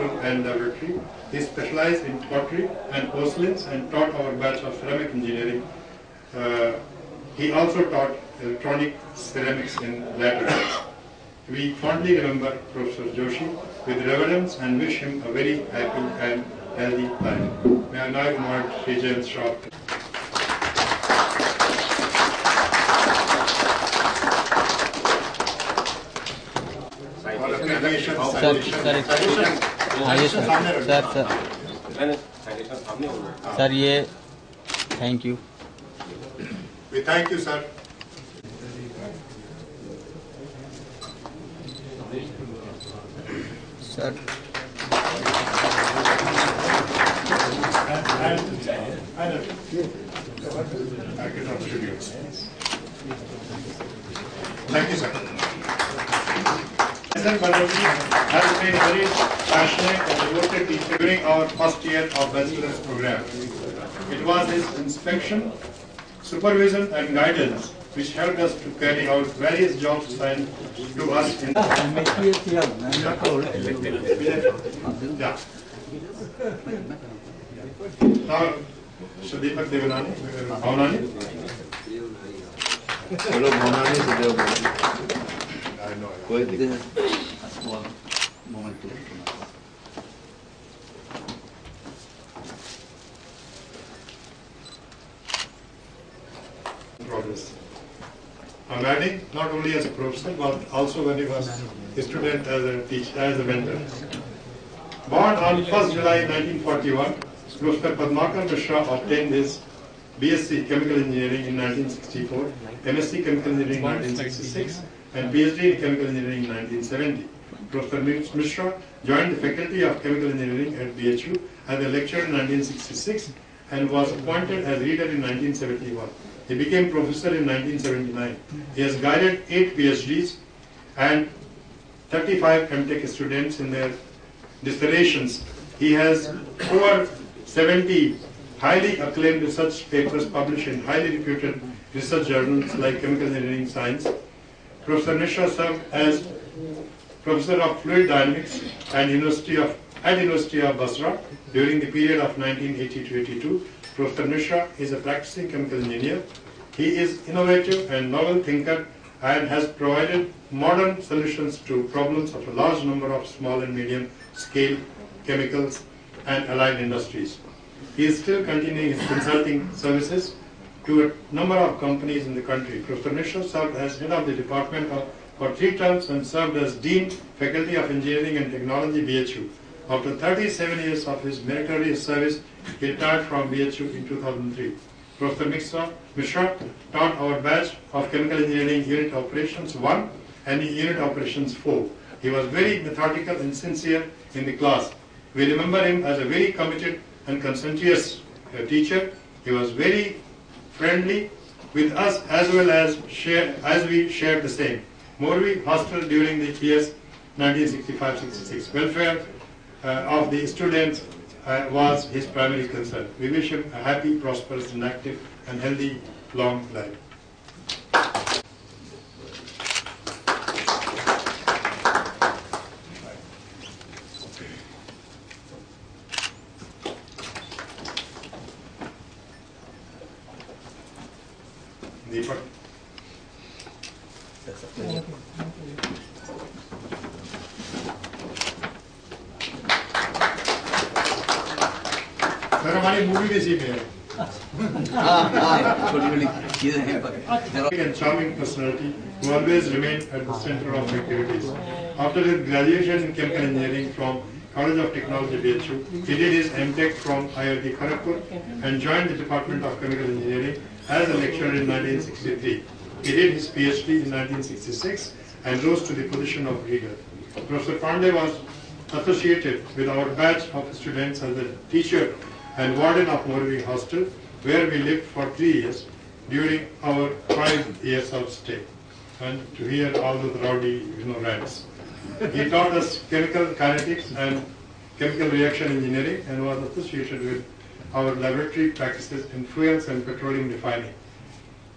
classroom and laboratory. He specialized in pottery and porcelains and taught our batch of ceramic engineering. He also taught electronic ceramics in later years. We fondly remember Professor Joshi with reverence and wish him a very happy and healthy life. May I now invite Sri James Shah. Sir ये thank you. We thank you, sir. Sir Thank you, sir. Mr. Banerjee has been very passionate and devoted teacher during our first year of bachelor's program. It was his inspection, supervision and guidance which helped us to carry out various jobs assigned to us in yeah. Now, Shadipak Devanani, Bhavanani. Hello, Bhavanani, Sudev. I know. कोई दिक्कत progress. I'm adding not only as a professor but also when he was a student as a teacher, as a mentor. Born on 1st July 1941, Professor Padmakar Mishra obtained his BSc Chemical Engineering in 1964, MSc Chemical Engineering in 1966, and PhD in Chemical Engineering in 1970. Professor Mishra joined the Faculty of Chemical Engineering at BHU as a lecturer in 1966 and was appointed as reader in 1971. He became professor in 1979. He has guided 8 PhDs and 35 MTech students in their dissertations. He has over 70 highly acclaimed research papers published in highly reputed research journals like Chemical Engineering Science. Professor Mishra served as Professor of Fluid Dynamics at University of Basra during the period of 1980 to 82. Professor Mishra is a practicing chemical engineer. He is innovative and novel thinker and has provided modern solutions to problems of a large number of small and medium scale chemicals and allied industries. He is still continuing his consulting services to a number of companies in the country. Professor Mishra served as head of the department for 3 terms and served as Dean, Faculty of Engineering and Technology, BHU. After 37 years of his meritorious service, he retired from BHU in 2003. Professor Mishra taught our batch of Chemical Engineering Unit Operations 1 and Unit Operations 4. He was very methodical and sincere in the class. We remember him as a very committed and conscientious teacher. He was very friendly with us as well as we shared the same. Morvi Hostel during the years 1965-66. Welfare of the students was his primary concern. We wish him a happy, prosperous, and active and healthy long life. Deepak. Sir हमारी movie भी इसी में है. And charming personality who always remained at the center of activities. After his graduation in chemical engineering from College of Technology, BHU, he did his MTech from IIT Kharagpur and joined the Department of Chemical Engineering as a lecturer in 1963. He did his PhD in 1966 and rose to the position of reader. Professor Pandey was associated with our batch of students as a teacher and warden of Morvi Hostel, where we lived for 3 years during our 5 years of stay. And to hear all those rowdy, rants. He taught us chemical kinetics and chemical reaction engineering and was associated with our laboratory practices in fuels and petroleum refining.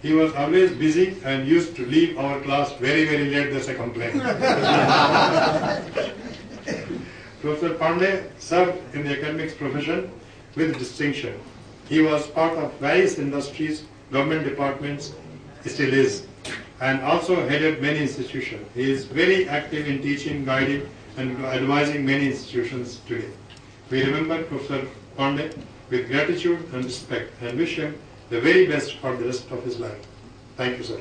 He was always busy and used to leave our class very, very late, that's a complaint. Professor Pandey served in the academics profession with distinction. He was part of various industries, government departments, still is, and also headed many institutions. He is very active in teaching, guiding, and advising many institutions today. We remember Professor Pandey with gratitude and respect and wish him the very best for the rest of his life. Thank you, sir.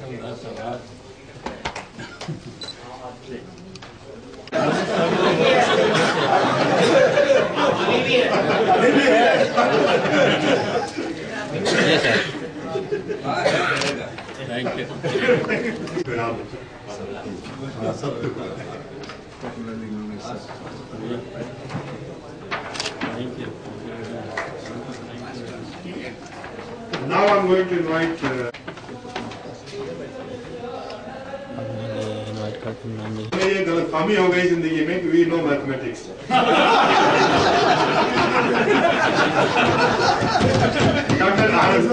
Yes, sir. Thank you. Thank you. Now I'm going to invite ये गलतफहमी हो गई जिंदगी में कि we know mathematics. Dr. R.S.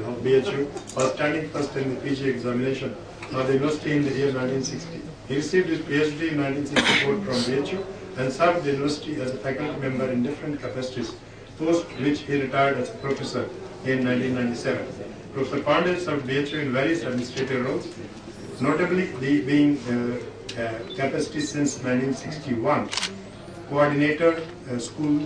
of BHU was standing first in the PG examination of the university in the year 1960. He received his PhD in 1964 from BHU and served the university as a faculty member in different capacities, post which he retired as a professor in 1997. Professor Pandey served BHU in various administrative roles, notably being capacity since 1961, coordinator School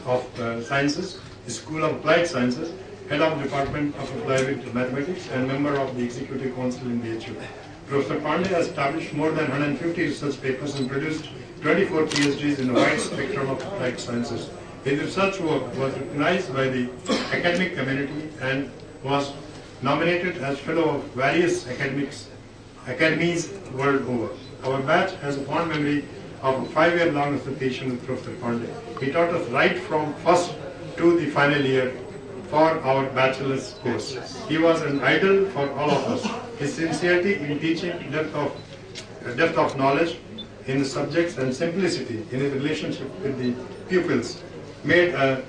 of Sciences, School of Applied Sciences, head of Department of Applied Mathematics, and member of the Executive Council in BHU. Professor Pandey has established more than 150 research papers and produced 24 PhDs in a wide spectrum of applied sciences. His research work was recognized by the academic community and was nominated as fellow of various academies world over. Our batch has a fond memory of a 5-year-long association with Professor Pandey. He taught us right from first to the final year for our bachelor's course. He was an idol for all of us. His sincerity in teaching, depth of knowledge in the subjects, and simplicity in his relationship with the pupils made a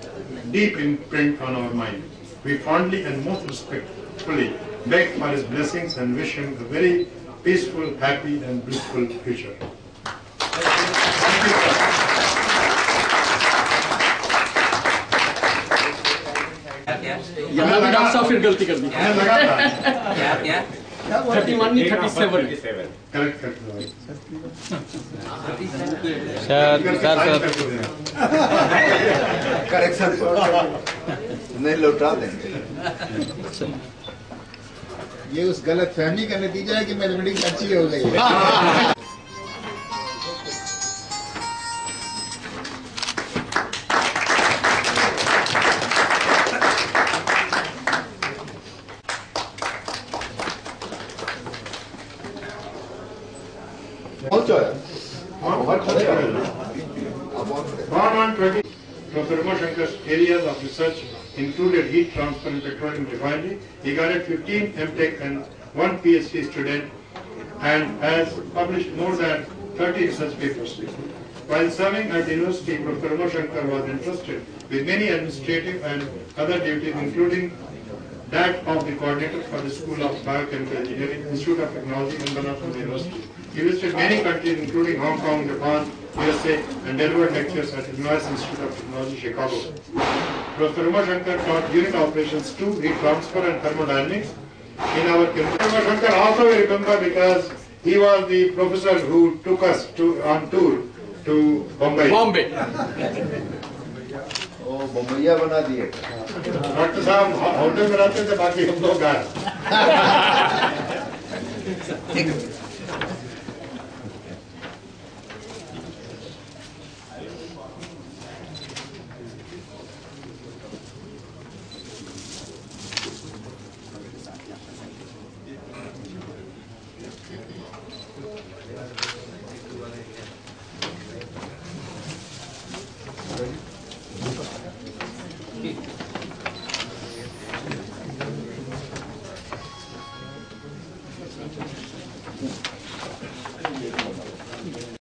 deep imprint on our mind. We fondly and most respectfully beg for his blessings and wish him a very peaceful, happy, and blissful future. Thank you, sir. यहाँ भी doctor साहब फिर गलती कर दी क्या 31 नहीं 37 correct correction नहीं लौटा देंगे। ये उस गलत फहमी का नतीजा है कि मैथमेटिक्स अच्छी हो गई है। Born on 20, Professor Umashankar's areas of research included heat transfer and petroleum refinery. He guided 15 MTech and 1 PhD student and has published more than 30 research papers. While serving at the university, Professor Umashankar was entrusted with many administrative and other duties, including that of the coordinator for the School of Biochemical Engineering, Institute of Technology, and Banathan University. He visited many countries, including Hong Kong, Japan, USA, and delivered lectures at the Illinois Institute of Technology, Chicago. Professor Umashankar taught unit operations 2, heat transfer, and thermodynamics in our campus. Professor Umashankar also we remember because he was the professor who took us on tour to Bombay. ओ बम्बैया बना दिए। Doctor साहब hotel में रहते थे, बाकी हम लोग घर।